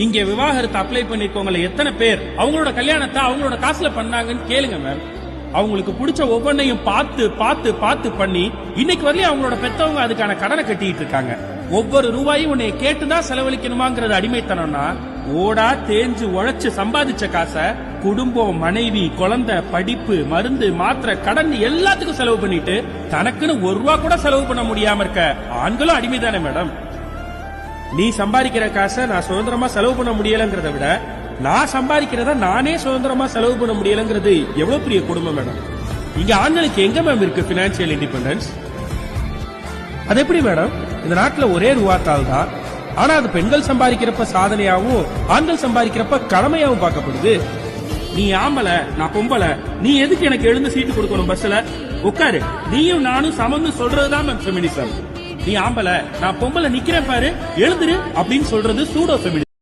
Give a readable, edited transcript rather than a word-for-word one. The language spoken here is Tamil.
இங்க விவாகரத்து அப்ளை பண்ணிருக்கவங்கள எத்தனை பேர் அவங்களோட கல்யாணத்தை அவங்களோட காசுல பண்ணாங்கன்னு கேளுங்க மேம். அவங்களுக்கு பிடிச்ச ஒவ்வொன்னையும் பார்த்து பார்த்து பார்த்து பண்ணி இன்னைக்கு வரலையும் அவங்களோட பெத்தவங்க அதுக்கான கடனை கட்டிட்டு இருக்காங்க. ஒவ்வொரு ரூபாயும் உன்னை கேட்டுதான் செலவழிக்கணுமாங்கிறது அடிமைத்தனம்னா, ஓடா தேஞ்சு உழைச்சு சம்பாதிச்ச காசை குடும்பம், மனைவி, குழந்தை, படிப்பு, மருந்து, மாத்திரை, கடன் எல்லாத்துக்கும் செலவு பண்ணிட்டு தனக்குன்னு ஒரு ரூபா கூட செலவு பண்ண முடியாம இருக்க ஆண்களும் அடிமைதானே மேடம்? நீ சம்பாதிக்கிற காசை நான் சுதந்திரமா செலவு பண்ண முடியலங்கிறத விட நான் சம்பாதிக்கிறத நானே சுதந்திரமா செலவு பண்ண முடியலங்கிறது எவ்வளவு பெரிய கொடுமை மேடம். இங்க ஆண்களுக்கு எங்க மேம் இருக்கு பினான்சியல் இண்டிபெண்டன்ஸ்? அது எப்படி மேடம்? இந்த நாட்டுல ஒரே ரூபாத்தால் தான், ஆனா அது பெண்கள் சம்பாதிக்கிறப்ப சாதனையாவும் ஆண்கள் சம்பாதிக்கிறப்ப கடமையாவும் பார்க்கப்படுது. நீ ஆம்பளை, நான் பொம்பளை, நீ எதுக்கு எனக்கு எழுந்து சீட்டு கொடுக்கணும் பஸ்ல? உட்காரு, நீயும் நானும் சமந்து சொல்றதுதான் மேம் ஃபெமினிசம். நீ ஆம்பளை, நான் பொம்பளை, நிக்கிறேன் பாரு, எழுந்துரு அப்படின்னு சொல்றது சூடோ ஃபெமினிசம்.